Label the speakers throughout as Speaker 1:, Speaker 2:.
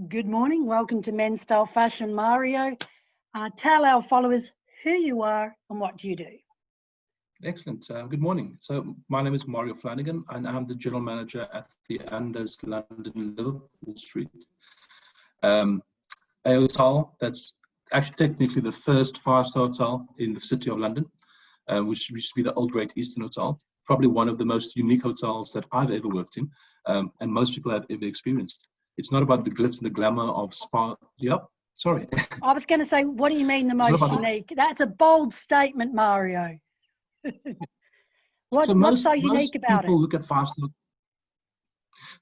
Speaker 1: Good morning. Welcome to MenStyleFashion, Mario. Tell our followers who you are and what do you do.
Speaker 2: Excellent. Good morning. So my name is Mario Flanagan, and I'm the General Manager at the Andaz London Liverpool Street. A hotel that's actually technically the first five-star hotel in the City of London, which used to be the old Great Eastern Hotel. Probably one of the most unique hotels that I've ever worked in, and most people have ever experienced. It's not about the glitz and the glamour of spa. Yep. Sorry.
Speaker 1: I was going to say, what do you mean the most unique? That's a bold statement, Mario. What's so unique about it?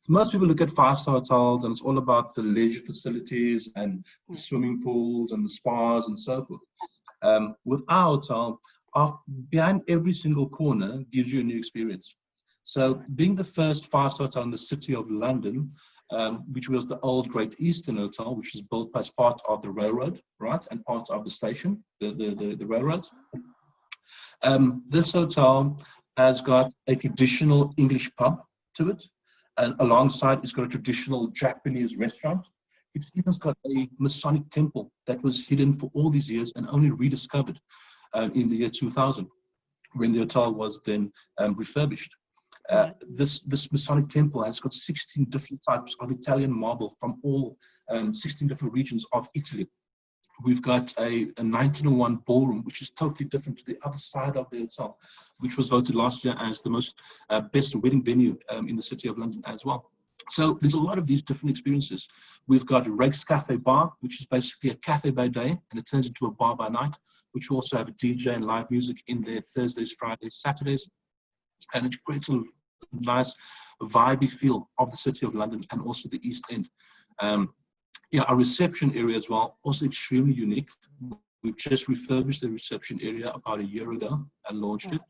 Speaker 2: Most people look at five-star hotels, and it's all about the leisure facilities and the swimming pools and the spas and so forth. With our hotel, behind every single corner gives you a new experience. So being the first five-star hotel in the City of London, which was the old Great Eastern Hotel, which was built as part of the railroad, right, and part of the station, the railroad. This hotel has got a traditional English pub to it, and alongside it's got a traditional Japanese restaurant. It's even got a Masonic temple that was hidden for all these years and only rediscovered in the year 2000, when the hotel was then refurbished. This Masonic temple has got 16 different types of Italian marble from all 16 different regions of Italy. We've got a 1901 ballroom, which is totally different to the other side of the hotel, which was voted last year as the most best wedding venue in the City of London as well. So there's a lot of these different experiences. We've got a Rake's Cafe bar, which is basically a cafe by day, and it turns into a bar by night, which we also have a DJ and live music in there Thursdays, Fridays, Saturdays. And it creates a nice vibey feel of the City of London and also the East End. Our reception area as well, also extremely unique. We've just refurbished the reception area about a year ago and launched it.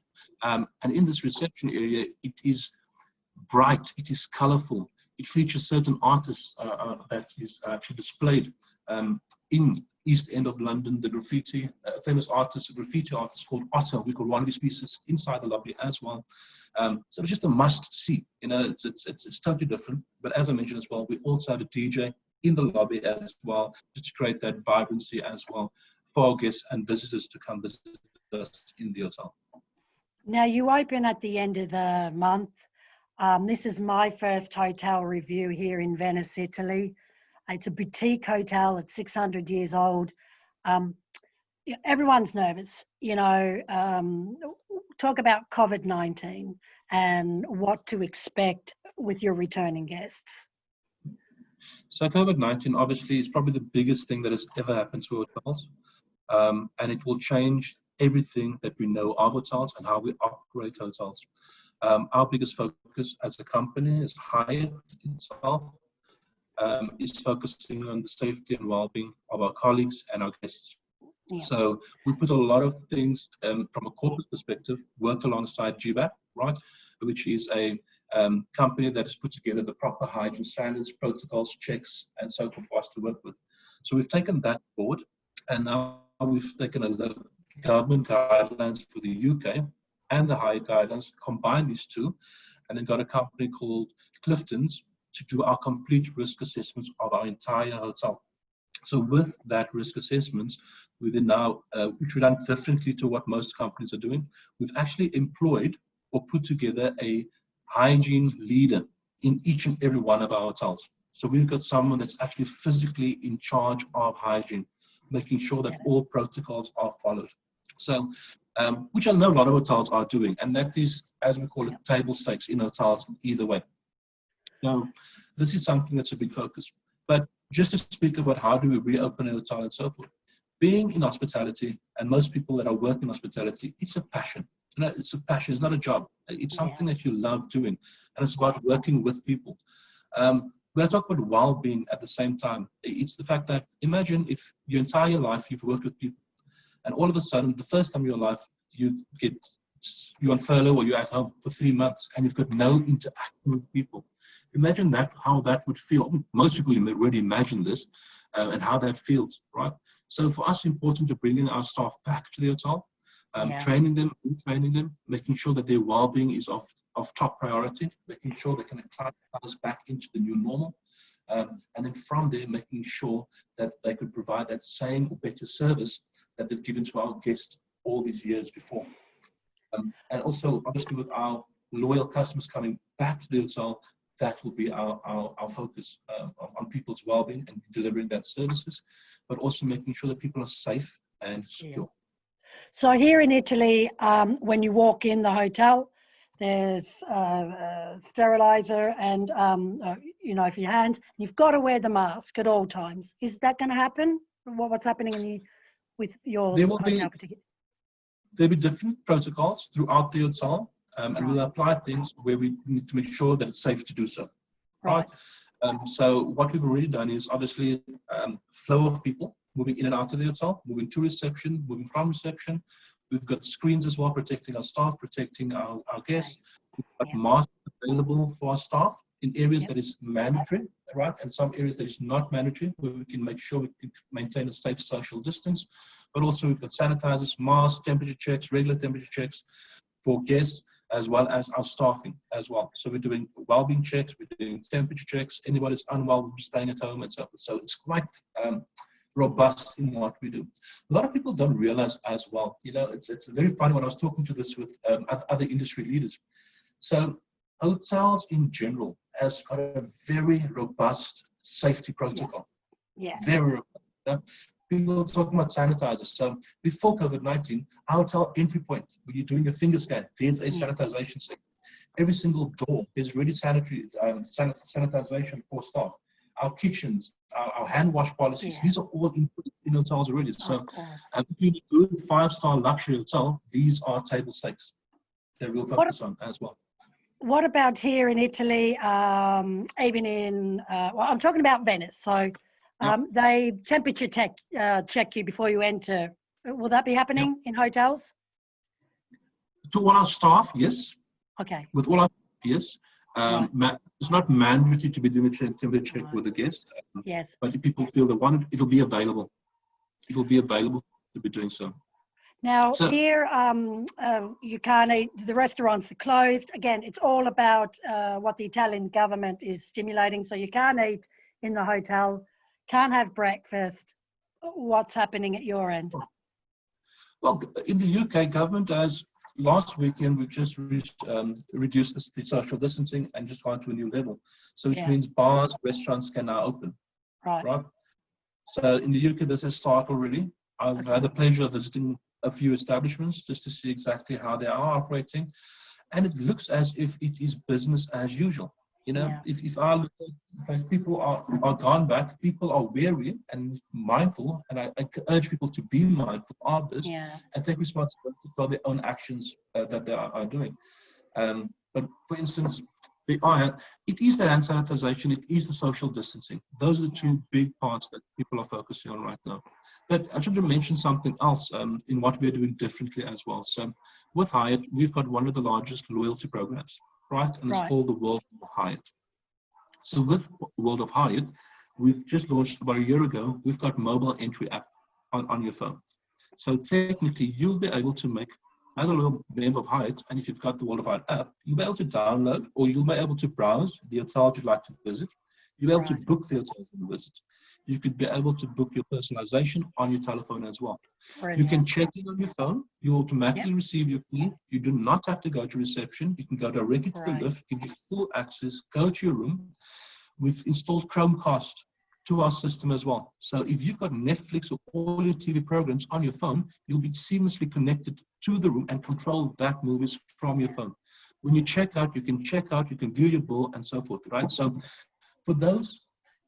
Speaker 2: And in this reception area, it is bright, it is colorful. It features certain artists that is actually displayed in East End of London. The graffiti, famous artist, a graffiti artist called Otto. We got one of his pieces inside the lobby as well. So it's just a must see. You know, it's totally different. But as I mentioned as well, we also have a DJ in the lobby as well, just to create that vibrancy as well for our guests and visitors to come visit us in the hotel.
Speaker 1: Now, you open at the end of the month. This is my first hotel review here in Venice, Italy. It's a boutique hotel. It's 600 years old. Everyone's nervous, you know. Talk about COVID-19 and what to expect with your returning guests.
Speaker 2: So COVID-19 obviously is probably the biggest thing that has ever happened to hotels, and it will change everything that we know of hotels and how we operate hotels. Our biggest focus as a company is Hyatt itself, is focusing on the safety and well-being of our colleagues and our guests. Yeah. So we put a lot of things from a corporate perspective, work alongside GBAP, right, which is a company that has put together the proper hygiene standards, protocols, checks, and so forth for us to work with. So we've taken that forward, and now we've taken a look at government guidelines for the UK and the Hyatt guidelines, combined these two, and then got a company called Clifton's to do our complete risk assessments of our entire hotel. So with that risk assessments, we then now, which we've done differently to what most companies are doing, we've actually employed or put together a hygiene leader in each and every one of our hotels. So we've got someone that's actually physically in charge of hygiene, making sure that all protocols are followed. So, which I know a lot of hotels are doing, and that is, as we call it, table stakes in hotels either way. So this is something that's a big focus. But just to speak about how do we reopen a hotel and so forth, being in hospitality, and most people that are working in hospitality, it's a passion. You know, it's a passion. It's not a job. It's something that you love doing, and it's about working with people. When I talk about well-being at the same time, it's the fact that imagine if your entire life you've worked with people, and all of a sudden, the first time in your life you're on furlough or you're at home for 3 months, and you've got no interaction with people. Imagine that, how that would feel. Most people already imagine this, and how that feels, right? So for us, it's important to bring in our staff back to the hotel, training them, retraining them, making sure that their well-being is of top priority, making sure they can acclimatize back into the new normal, And then from there, making sure that they could provide that same or better service that they've given to our guests all these years before. And also, obviously, with our loyal customers coming back to the hotel, that will be our focus on people's well-being and delivering that services, but also making sure that people are safe and secure.
Speaker 1: So here in Italy, when you walk in the hotel, there's sterilizer and, for your hands. You've got to wear the mask at all times. Is that going to happen? What's happening with your hotel particular?
Speaker 2: There'll be different protocols throughout the hotel, and we'll apply things where we need to make sure that it's safe to do so. Right. So what we've already done is obviously flow of people moving in and out of the hotel, moving to reception, moving from reception. We've got screens as well, protecting our staff, protecting our guests. We've got masks available for our staff in areas that is mandatory, right? And some areas that is not mandatory, where we can make sure we can maintain a safe social distance. But also we've got sanitizers, masks, temperature checks, regular temperature checks for guests, as well as our staffing as well. So we're doing well-being checks, we're doing temperature checks. Anybody that's unwell will be staying at home and so forth. So it's quite robust in what we do. A lot of people don't realize as well, it's very funny when I was talking to this with other industry leaders. So hotels in general has got a very robust safety protocol.
Speaker 1: Yeah.
Speaker 2: Very robust. People are talking about sanitizers. So before COVID-19, our hotel entry point, when you're doing a finger scan, there's a sanitization section. Every single door, there's really sanitization for staff. Our kitchens, our hand wash policies, these are all input in hotels already. So if you do a 5-star luxury hotel, these are table stakes that we'll focus on as well.
Speaker 1: What about here in Italy, even in, I'm talking about Venice. So they temperature check you before you enter. Will that be happening in hotels?
Speaker 2: To all our staff, yes.
Speaker 1: Okay.
Speaker 2: With all our yes. It's not mandatory to be doing a temperature check with a guest.
Speaker 1: Yes.
Speaker 2: But if people feel they want it, it'll be available. It will be available to be doing so.
Speaker 1: Now here, you can't eat. The restaurants are closed. Again, it's all about what the Italian government is stimulating. So you can't eat in the hotel, can't have breakfast. What's happening at your end?
Speaker 2: Well, in the UK, government has. Last weekend, we just reduced the social distancing and just gone to a new level. So which means bars, restaurants can now open. Right. So in the UK, this has started already. I've had the pleasure of visiting a few establishments just to see exactly how they are operating. And it looks as if it is business as usual. If people are gone back, people are wary and mindful, and I urge people to be mindful of this and take responsibility for their own actions that they are doing. But for instance, it is the hand sanitization, it is the social distancing. Those are the two big parts that people are focusing on right now. But I should have mentioned something else in what we're doing differently as well. So with Hyatt, we've got one of the largest loyalty programs. Right, and it's called the World of Hyatt. So with World of Hyatt, we've just launched about a year ago. We've got mobile entry app on your phone. So technically, you'll be able to make, as a loyal member of Hyatt, and if you've got the World of Hyatt app, you'll be able to download, or you'll be able to browse the hotel you'd like to visit. You'll be able to book the hotels you visit. You could be able to book your personalization on your telephone as well. Brilliant. You can check in on your phone. You automatically receive your key. You do not have to go to reception. You can go directly to the lift, give you full access, go to your room. We've installed Chromecast to our system as well. So if you've got Netflix or all your TV programs on your phone, you'll be seamlessly connected to the room and control that movies from your phone. When you check out, you can view your bill and so forth, right? So for those,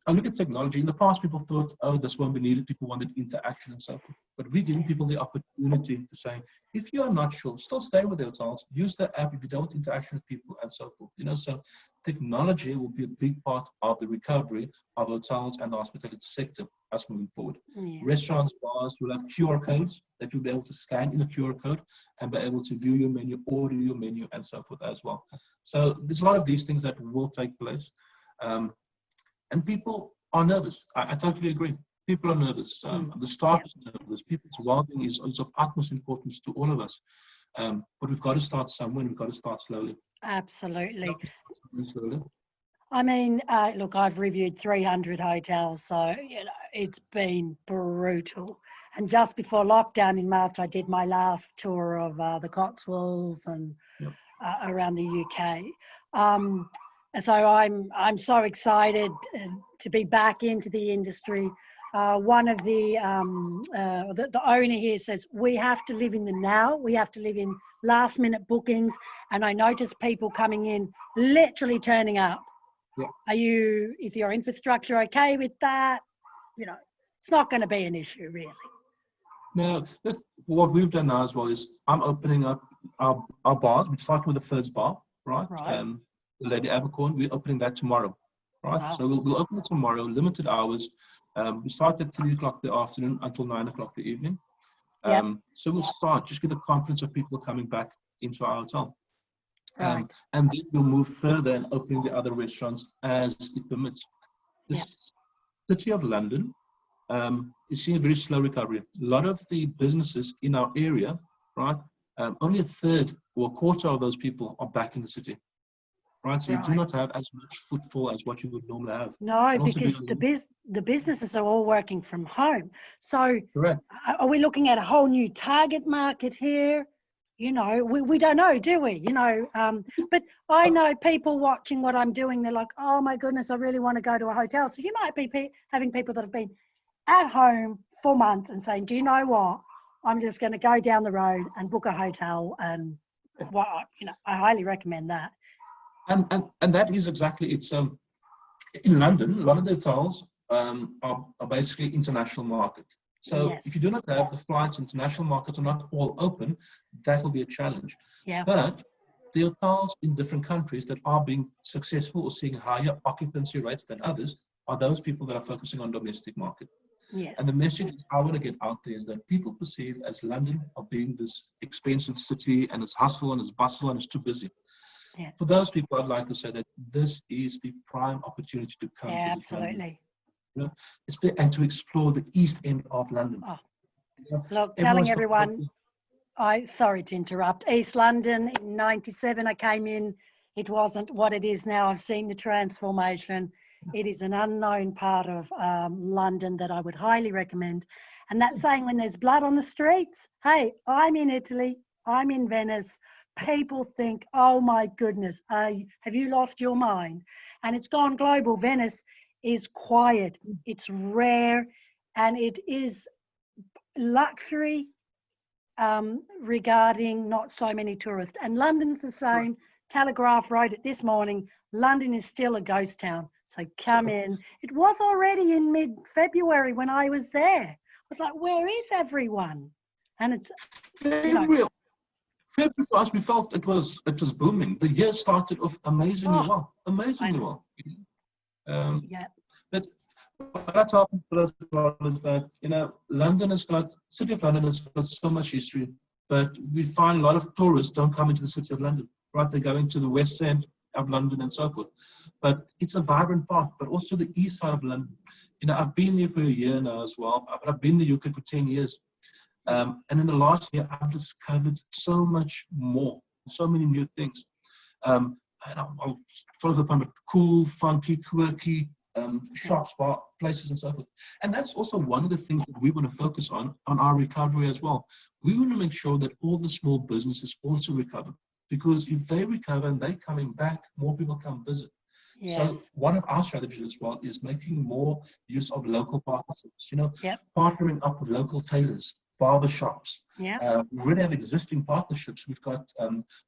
Speaker 2: I look at technology. In the past, people thought, oh, this won't be needed. People wanted interaction and so forth. But we're giving people the opportunity to say, if you are not sure, still stay with the hotels. Use the app if you don't want interaction with people and so forth. So technology will be a big part of the recovery of hotels and the hospitality sector as moving forward. Yes. Restaurants, bars will have QR codes that you'll be able to scan in a QR code and be able to view your menu, order your menu, and so forth as well. So there's a lot of these things that will take place. And people are nervous. I totally agree. People are nervous. The staff is nervous. People's well-being is of utmost importance to all of us. But we've got to start somewhere. We've got to start slowly.
Speaker 1: Absolutely.
Speaker 2: Slowly.
Speaker 1: I mean, look, I've reviewed 300 hotels, so it's been brutal. And just before lockdown in March, I did my last tour of the Cotswolds and
Speaker 2: Yep.
Speaker 1: around the UK. So I'm so excited to be back into the industry. One of the owner here says we have to live in the now. We have to live in last minute bookings. And I notice people coming in, literally turning up.
Speaker 2: Yeah.
Speaker 1: Is your infrastructure okay with that? It's not going to be an issue, really.
Speaker 2: Now, look, what we've done now as well is I'm opening up our bars. We start with the first bar, right?
Speaker 1: Right.
Speaker 2: The Lady Abercorn, we're opening that tomorrow, right?
Speaker 1: Wow.
Speaker 2: So we'll open it tomorrow, limited hours. We start at 3 o'clock the afternoon until 9 o'clock the evening.
Speaker 1: Yep.
Speaker 2: So we'll start, just get the confidence of people coming back into our hotel.
Speaker 1: Right.
Speaker 2: And then we'll move further and opening the other restaurants as it permits. The City of London is seeing a very slow recovery. A lot of the businesses in our area, right, only a third or a quarter of those people are back in the city, right? So you do not have as much footfall as what you would normally have.
Speaker 1: No, because the businesses are all working from home. So
Speaker 2: correct.
Speaker 1: Are we looking at a whole new target market here? We don't know, do we? But I know people watching what I'm doing, they're like, oh my goodness, I really want to go to a hotel. So you might be having people that have been at home for months and saying, do you know what? I'm just going to go down the road and book a hotel. And I highly recommend that.
Speaker 2: And that is exactly, it's in London, a lot of the hotels are basically international market. So if you do not have the flights, international markets are not all open, that will be a challenge.
Speaker 1: Yeah.
Speaker 2: But the hotels in different countries that are being successful or seeing higher occupancy rates than others are those people that are focusing on domestic market.
Speaker 1: Yes.
Speaker 2: And the message I want to get out there is that people perceive as London of being this expensive city and it's hustle and it's bustle and it's too busy.
Speaker 1: Yeah.
Speaker 2: For those people, I'd like to say that this is the prime opportunity to come visit
Speaker 1: absolutely.
Speaker 2: London. And to explore the East End of London.
Speaker 1: Look, telling everyone, sorry to interrupt, East London in 97, I came in, it wasn't what it is now. I've seen the transformation. It is an unknown part of London that I would highly recommend. And that's saying when there's blood on the streets, hey, I'm in Italy, I'm in Venice, people think, oh my goodness, have you lost your mind? And it's gone global. Venice is quiet, it's rare, and it is luxury regarding not so many tourists. And London's the same. Telegraph wrote it this morning, London is still a ghost town. So come in. It was already in mid-February when I was there. I was like, where is everyone? And it's
Speaker 2: real. February for us, we felt it was booming. The year started off amazingly well. Amazingly well. But what I tell people as well is that, City of London has got so much history, but we find a lot of tourists don't come into the City of London, right? They're going to the West End of London and so forth. But it's a vibrant part, but also the east side of London. I've been here for a year now as well, but I've been in the UK for 10 years. And in the last year, I've discovered so much more, so many new things. And I'll follow up on the cool, funky, quirky shops, bar, places, and so forth. And that's also one of the things that we want to focus on our recovery as well. We want to make sure that all the small businesses also recover, because if they recover and they're coming back, more people come visit.
Speaker 1: Yes.
Speaker 2: So one of our strategies as well is making more use of local partnerships, partnering up with local tailors, barber shops. We already have existing partnerships. We've got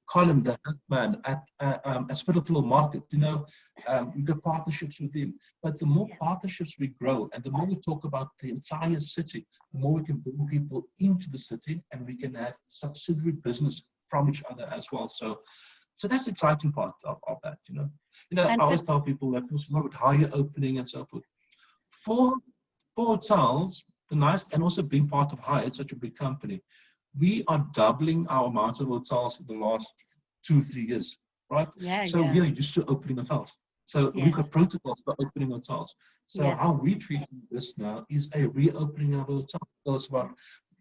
Speaker 2: Colin, the man at Spitalfield Market, we've got partnerships with him. But the more partnerships we grow and the more we talk about the entire city, the more we can bring people into the city and we can have subsidiary business from each other as well. So that's the exciting part of that, I always tell people that it's more about higher opening and so forth. For hotels, the nice, and also being part of Hyatt, such a big company, we are doubling our amount of hotels in the last 2-3 years, right? We are used to opening hotels. So we've got protocols for opening hotels. So how we treat this now is a reopening of a hotel. So it's about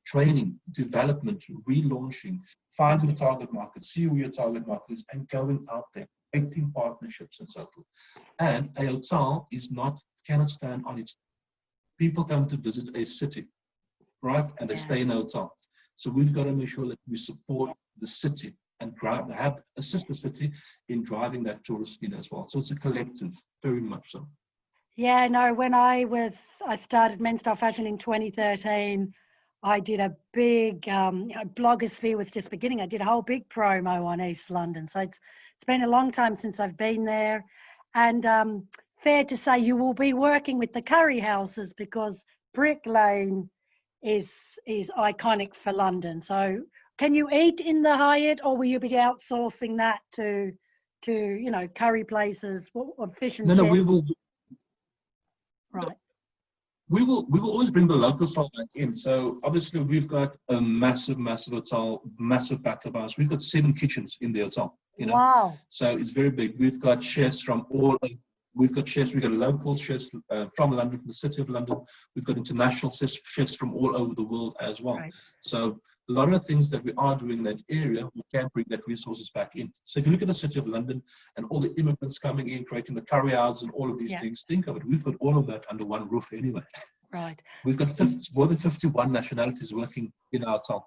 Speaker 2: training, development, relaunching, finding the target market, see who your target market is, and going out there. creating partnerships and so forth. And a hotel cannot stand on its. People come to visit a city, right? And they stay in a hotel. So we've got to make sure that we support the city and assist the city in driving that tourist in as well. So it's a collective, very much so.
Speaker 1: Yeah, no, when I started MenStyleFashion in 2013, I did a big, blogosphere was just beginning. I did a whole big promo on East London. So it's been a long time since I've been there. And fair to say you will be working with the curry houses because Brick Lane is iconic for London. So can you eat in the Hyatt, or will you be outsourcing that to curry places or fish and chips?
Speaker 2: No, we will.
Speaker 1: Right.
Speaker 2: We will always bring the local style back in. So obviously we've got a massive hotel, massive back of house. We've got 7 kitchens in the hotel.
Speaker 1: Wow.
Speaker 2: So it's very big. We've got chefs from we've got local chefs from London, from the city of London. We've got international chefs from all over the world as well.
Speaker 1: Right.
Speaker 2: So a lot of the things that we are doing in that area, we can bring that resources back in. So if you look at the city of London and all the immigrants coming in, creating the curry houses and all of these things, think of it. We've got all of that under one roof anyway.
Speaker 1: Right.
Speaker 2: We've got more than 51 nationalities working in our town.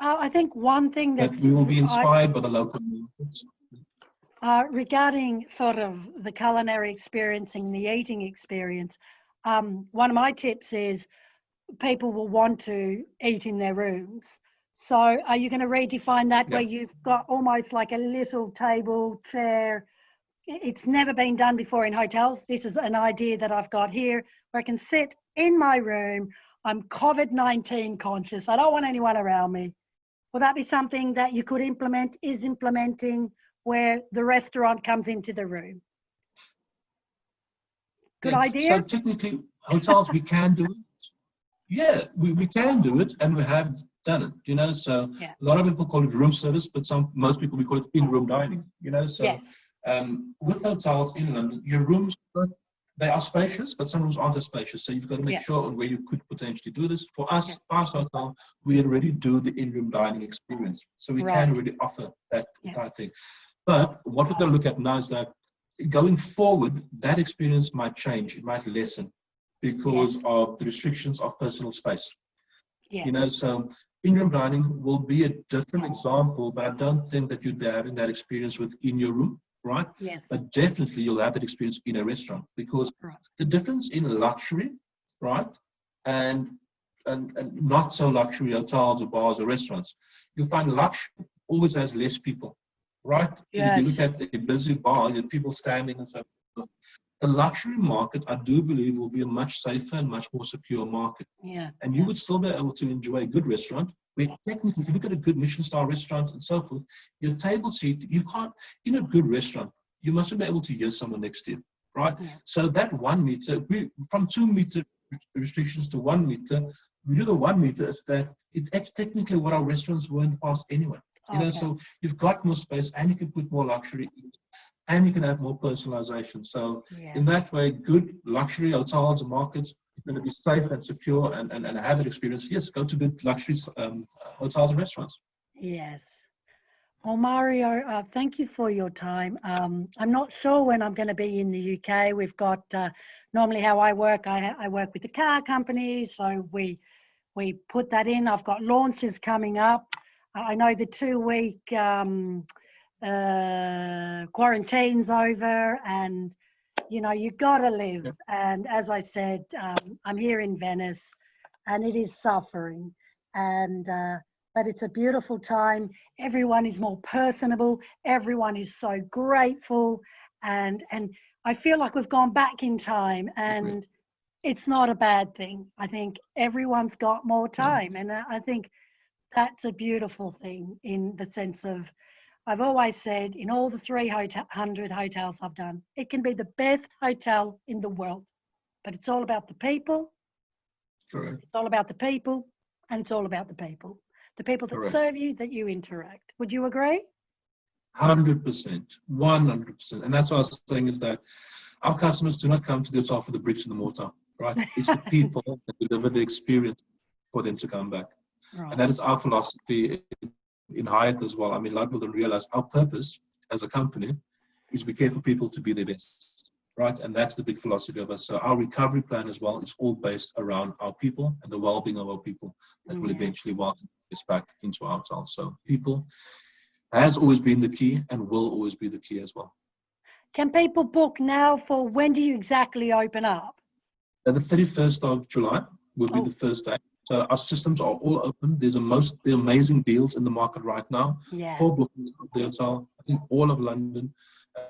Speaker 1: I think one thing that
Speaker 2: we will be inspired by the local movements.
Speaker 1: Regarding sort of the culinary experience and the eating experience, one of my tips is people will want to eat in their rooms. So are you going to redefine that where you've got almost like a little table, chair? It's never been done before in hotels. This is an idea that I've got here where I can sit in my room. I'm COVID-19 conscious. I don't want anyone around me. Will that be something that you could implementing where the restaurant comes into the room? Good idea?
Speaker 2: So technically, hotels, we can do it. Yeah, we can do it, and we have done it, so a lot of people call it room service, but most people, we call it in-room dining, so with hotels in London, your rooms, they are spacious, but some rooms aren't as spacious, so you've got to make sure where you could potentially do this. For us, Fast Hotel, we already do the in-room dining experience, so we can already offer that type thing. But what we're going to look at now is that going forward, that experience might change, it might lessen because of the restrictions of personal space. So in-room dining will be a different example, but I don't think that you'd be having that experience within your room, right?
Speaker 1: Yes.
Speaker 2: But definitely you'll have that experience in a restaurant, because the difference in luxury, right, and not so luxury hotels or bars or restaurants, you'll find luxury always has less people, right?
Speaker 1: Yes.
Speaker 2: If you look at a busy bar, you have people standing and so forth. The luxury market, I do believe, will be a much safer and much more secure market.
Speaker 1: Yeah.
Speaker 2: And you would still be able to enjoy a good restaurant, where technically, if you look at a good Michelin-star restaurant and so forth, your table seat, you can't, in a good restaurant, you mustn't be able to hear someone next to you, right? Yeah. So that 1 meter, from 2 meter restrictions to 1 meter, we do the 1 meter is that it's technically what our restaurants were in the past anyway. So you've got more space and you can put more luxury in, and you can have more personalization. So in that way, good luxury hotels and markets are going to be safe and secure and have that experience. Yes, go to good luxury hotels and restaurants.
Speaker 1: Yes. Well, Mario, thank you for your time. I'm not sure when I'm going to be in the UK. We've got, normally how I work with the car companies. So we put that in. I've got launches coming up. I know the 2-week quarantine's over, and you gotta live. And as I said, I'm here in Venice, and it is suffering, and but it's a beautiful time. Everyone is more personable. Everyone is so grateful, and I feel like we've gone back in time, and it's not a bad thing. I think everyone's got more time, and I think that's a beautiful thing, in the sense of, I've always said, in all the 300 hotels I've done, it can be the best hotel in the world, but it's all about the people.
Speaker 2: Correct.
Speaker 1: It's all about the people, and it's all about the people. The people that serve you, that you interact. Would you agree?
Speaker 2: 100%, 100%. And that's what I was saying, is that our customers do not come to the hotel for the bricks and the mortar, right? It's the people that deliver the experience for them to come back. Right. And that is our philosophy in Hyatt as well. I mean, a lot of people don't realize our purpose as a company is we care for people to be their best, right? And that's the big philosophy of us. So our recovery plan as well is all based around our people and the well-being of our people that will eventually welcome us back into our hotels. So people has always been the key and will always be the key as well.
Speaker 1: Can people book now for when do you exactly open up?
Speaker 2: The 31st of July will be the first day. So our systems are all open. There's the amazing deals in the market right now for booking the hotel. I think all of London.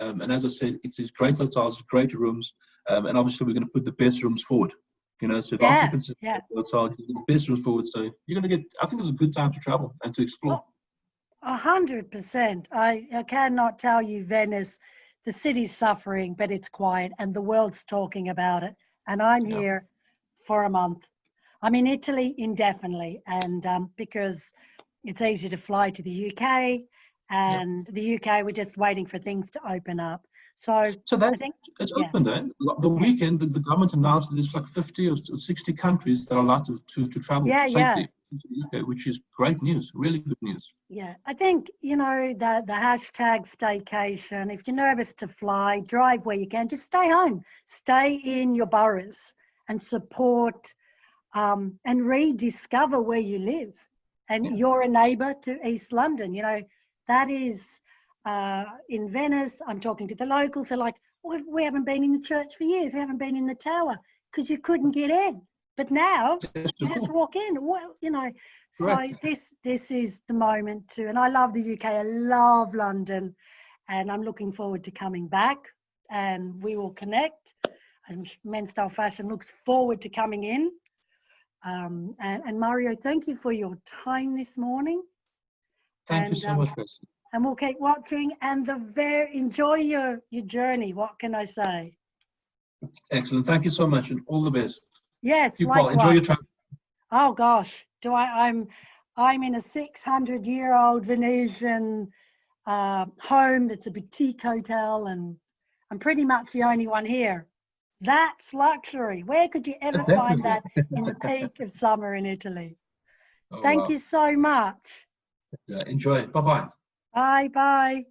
Speaker 2: And as I said, it's these great hotels, great rooms. And obviously we're going to put the best rooms forward. You know, so if occupancy is the hotel, you get the best rooms forward. So you're going to get, I think it's a good time to travel and to explore.
Speaker 1: 100%. I cannot tell you Venice, the city's suffering, but it's quiet and the world's talking about it. And I'm here for a month. I'm in Italy indefinitely, and because it's easy to fly to the UK, and the UK, we're just waiting for things to open up. So
Speaker 2: that,
Speaker 1: I think
Speaker 2: it's opened, eh? The weekend, the government announced that there's like 50 or 60 countries that are allowed to travel safely into the UK, which is great news, really good news.
Speaker 1: Yeah, I think, you know, the hashtag staycation, if you're nervous to fly, drive where you can, just stay home, stay in your boroughs and support and rediscover where you live. And you're a neighbour to East London, you know, that is in Venice. I'm talking to the locals. They're like, we haven't been in the church for years. We haven't been in the tower because you couldn't get in. But now you just walk in, you know. So this is the moment to, and I love the UK. I love London, and I'm looking forward to coming back. And we will connect. And MenStyleFashion looks forward to coming in. And Mario, thank you for your time this morning.
Speaker 2: Thank you so much, Chris.
Speaker 1: And we'll keep watching and enjoy your journey. What can I say?
Speaker 2: Excellent. Thank you so much and all the best.
Speaker 1: Yes,
Speaker 2: likewise. Enjoy your time.
Speaker 1: Oh gosh, I'm in a 600-year-old Venetian home that's a boutique hotel, and I'm pretty much the only one here. That's luxury. Where could you ever find that in the peak of summer in Italy? Thank you so much.
Speaker 2: Enjoy. Bye-bye.
Speaker 1: Bye-bye.